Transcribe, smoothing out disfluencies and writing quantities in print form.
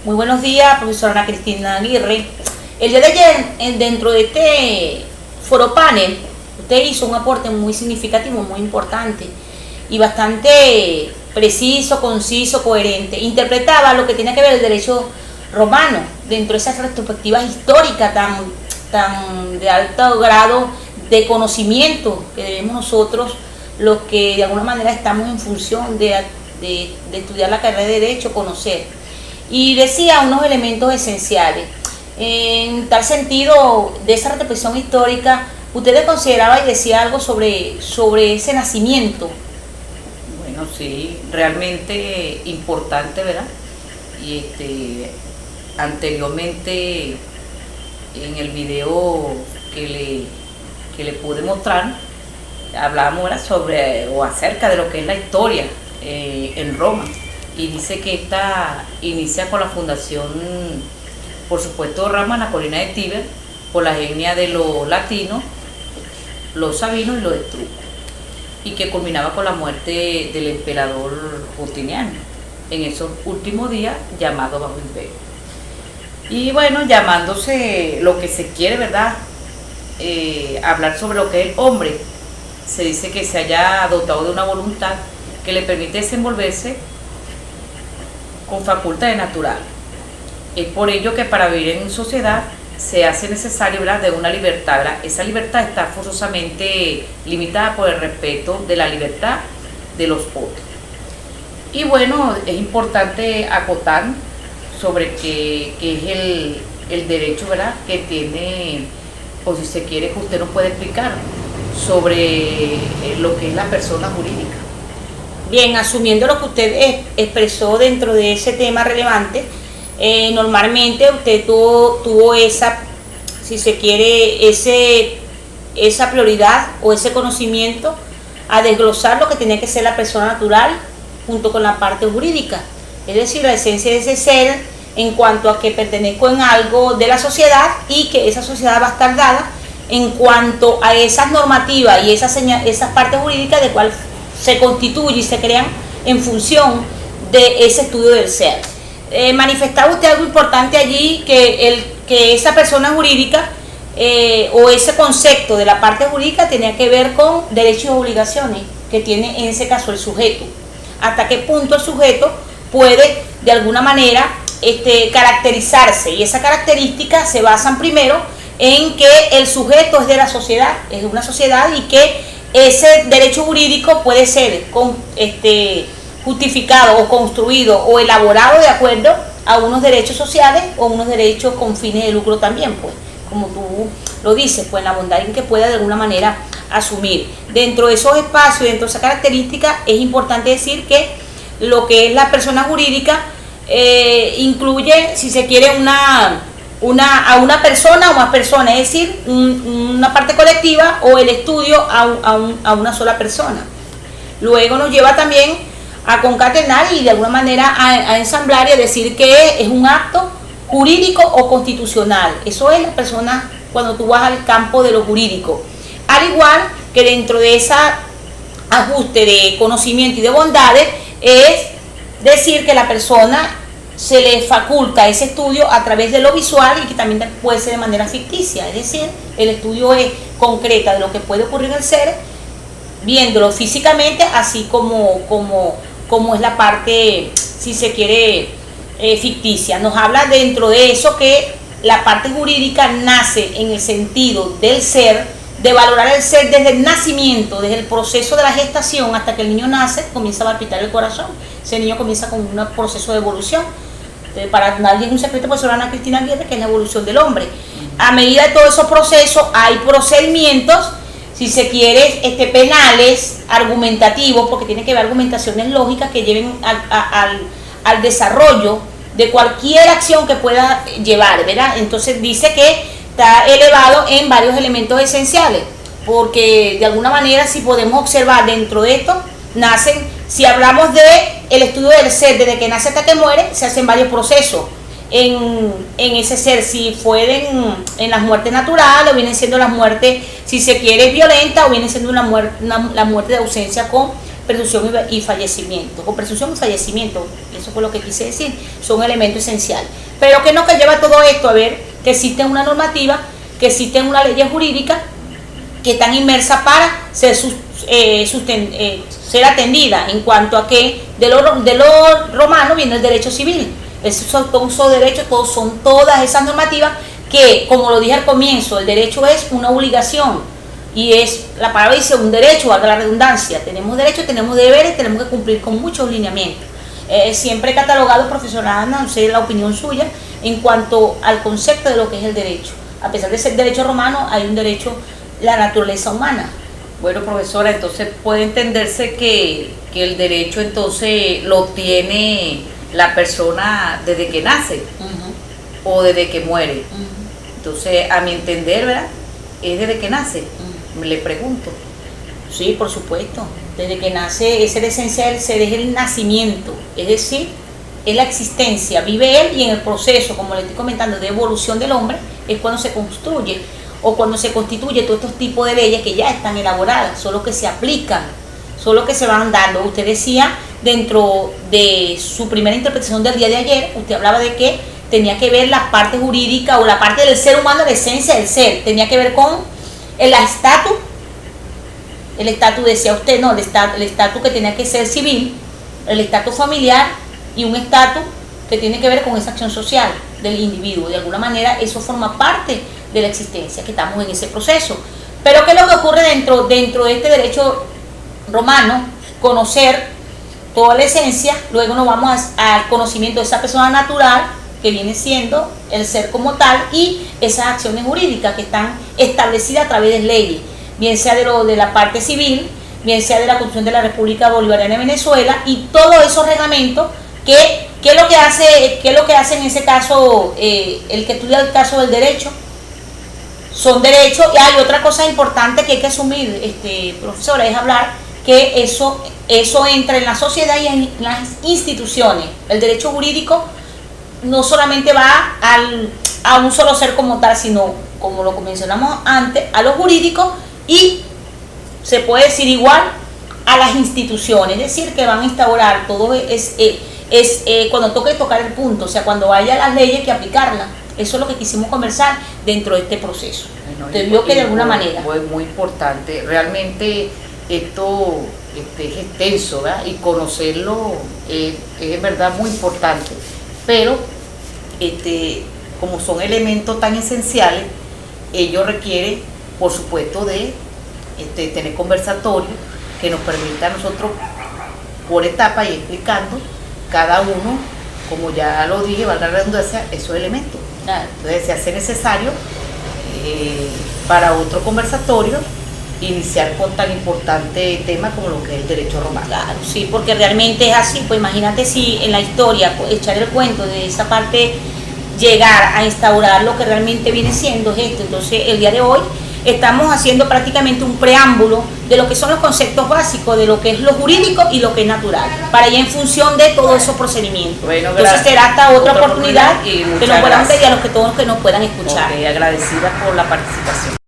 Muy buenos días, profesora Ana Cristina Aguirre. El día de ayer, dentro de este foro panel, usted hizo un aporte muy significativo, muy importante y bastante preciso, conciso, coherente. Interpretaba lo que tiene que ver el derecho romano dentro de esas retrospectivas históricas tan de alto grado de conocimiento que debemos nosotros, los que de alguna manera estamos en función de estudiar la carrera de Derecho, conocer. Y decía unos elementos esenciales. En tal sentido, de esa retrospección histórica, usted consideraba y decía algo sobre ese nacimiento. Bueno, sí, realmente importante, ¿verdad? Y anteriormente en el video que le pude mostrar, hablábamos, ¿verdad?, sobre o acerca de lo que es la historia en Roma. Y dice que esta inicia con la fundación, por supuesto, Roma, en la colina de Tíber, por la etnia de los latinos, los sabinos y los etruscos, y que culminaba con la muerte del emperador Justiniano en esos últimos días, llamado Bajo Imperio. Y bueno, llamándose lo que se quiere, ¿verdad?, hablar sobre lo que es el hombre, se dice que se haya dotado de una voluntad que le permite desenvolverse con facultades naturales. Es por ello que para vivir en sociedad se hace necesario, ¿verdad?, de una libertad, ¿verdad? Esa libertad está forzosamente limitada por el respeto de la libertad de los otros. Y bueno, es importante acotar sobre qué es el derecho, ¿verdad?, que tiene, o si se quiere, que usted nos puede explicar sobre lo que es la persona jurídica. Bien, asumiendo lo que usted expresó dentro de ese tema relevante, normalmente usted tuvo esa, si se quiere, esa prioridad o ese conocimiento a desglosar lo que tenía que ser la persona natural junto con la parte jurídica, es decir, la esencia de ese ser en cuanto a que pertenezco en algo de la sociedad y que esa sociedad va a estar dada en cuanto a esas normativas y esas partes jurídicas de cuál se constituye y se crean en función de ese estudio del ser. Manifestaba usted algo importante allí, que esa persona jurídica o ese concepto de la parte jurídica tenía que ver con derechos y obligaciones que tiene en ese caso el sujeto. Hasta qué punto el sujeto puede de alguna manera caracterizarse, y esa característica se basan primero en que el sujeto es de la sociedad, es de una sociedad, y que ese derecho jurídico puede ser justificado o construido o elaborado de acuerdo a unos derechos sociales o unos derechos con fines de lucro también, pues, como tú lo dices, pues, en la bondad en que pueda de alguna manera asumir. Dentro de esos espacios, dentro de esa característica, es importante decir que lo que es la persona jurídica incluye, si se quiere, a una persona o más personas, es decir, una parte colectiva o el estudio a una sola persona. Luego nos lleva también a concatenar y de alguna manera a ensamblar y a decir que es un acto jurídico o constitucional. Eso es la persona cuando tú vas al campo de lo jurídico. Al igual que dentro de ese ajuste de conocimiento y de bondades es decir que la persona se le faculta ese estudio a través de lo visual y que también puede ser de manera ficticia, es decir, el estudio es concreta de lo que puede ocurrir en el ser, viéndolo físicamente, así como es la parte, si se quiere, ficticia. Nos habla dentro de eso que la parte jurídica nace en el sentido del ser, de valorar el ser desde el nacimiento, desde el proceso de la gestación hasta que el niño nace, comienza a palpitar el corazón. Ese niño comienza con un proceso de evolución. Para nadie es un secreto, profesora Ana Cristina Aguirre, que es la evolución del hombre. A medida de todos esos procesos hay procedimientos, si se quiere, penales, argumentativos, porque tiene que haber argumentaciones lógicas que lleven al desarrollo de cualquier acción que pueda llevar, ¿verdad? Entonces dice que está elevado en varios elementos esenciales, porque de alguna manera, si podemos observar dentro de esto, nacen, si hablamos de el estudio del ser, desde que nace hasta que muere, se hacen varios procesos en ese ser, si fueran en las muertes naturales, o vienen siendo las muertes, si se quiere, violentas, o vienen siendo la muerte de ausencia con presunción y fallecimiento, o presunción y fallecimiento, eso fue lo que quise decir, son elementos esenciales. Pero ¿qué es lo que lleva todo esto? A ver, que existe una normativa, que existen unas leyes jurídicas que están inmersas para ser atendida en cuanto a que de lo romano viene el derecho civil. Esos derechos, son todas esas normativas que, como lo dije al comienzo, el derecho es una obligación y es, la palabra dice un derecho, valga la redundancia, tenemos derechos, tenemos deberes, tenemos que cumplir con muchos lineamientos. Siempre he catalogado profesional, no sé la opinión suya, en cuanto al concepto de lo que es el derecho. A pesar de ser derecho romano, hay un derecho, la naturaleza humana. Bueno, profesora, entonces puede entenderse que el derecho entonces lo tiene la persona desde que nace o desde que muere. Entonces, a mi entender, ¿verdad? Es desde que nace. Le pregunto. Sí, por supuesto. Desde que nace, esa es la esencia del ser, es el nacimiento. Es decir, es la existencia, vive él y en el proceso, como le estoy comentando, de evolución del hombre, es cuando se construye o cuando se constituye todos estos tipos de leyes que ya están elaboradas, solo que se aplican, solo que se van dando. Usted decía, dentro de su primera interpretación del día de ayer, usted hablaba de que tenía que ver la parte jurídica o la parte del ser humano, la esencia del ser, tenía que ver con el estatus. El estatus, decía usted, no, el estatus que tenía que ser civil, el estatus familiar y un estatus que tiene que ver con esa acción social del individuo. De alguna manera eso forma parte de la existencia, que estamos en ese proceso. Pero ¿qué es lo que ocurre dentro de este derecho romano? Conocer toda la esencia, luego nos vamos al conocimiento de esa persona natural, que viene siendo el ser como tal, y esas acciones jurídicas que están establecidas a través de leyes, bien sea de la parte civil, bien sea de la Constitución de la República Bolivariana de Venezuela, y todos esos reglamentos ¿qué es lo que hace en ese caso el que estudia el caso del derecho? Son derechos. Y hay otra cosa importante que hay que asumir, profesora, es hablar que eso entra en la sociedad y en las instituciones. El derecho jurídico no solamente va a un solo ser como tal, sino, como lo mencionamos antes, a lo jurídico, y se puede decir igual a las instituciones, es decir, que van a instaurar todo cuando toque tocar el punto, o sea, cuando haya las leyes que aplicarlas. Eso es lo que quisimos conversar dentro de este proceso. Te vio que de alguna manera. Fue muy importante. Realmente esto es extenso, ¿verdad? Y conocerlo es en verdad muy importante. Pero como son elementos tan esenciales, ellos requieren, por supuesto, de tener conversatorios que nos permitan a nosotros, por etapa y explicando cada uno, como ya lo dije, valga la redundancia, esos elementos. Claro. Entonces se hace necesario para otro conversatorio iniciar con tan importante tema como lo que es el derecho romano. Claro, sí, porque realmente es así. Pues imagínate si en la historia, pues, echar el cuento de esa parte, llegar a instaurar lo que realmente viene siendo esto. Entonces el día de hoy estamos haciendo prácticamente un preámbulo de lo que son los conceptos básicos de lo que es lo jurídico y lo que es natural, para ir en función de todos esos procedimientos. Bueno, entonces será hasta otra oportunidad y que nos puedan ver y a los que todos que nos puedan escuchar. Okay, agradecida por la participación.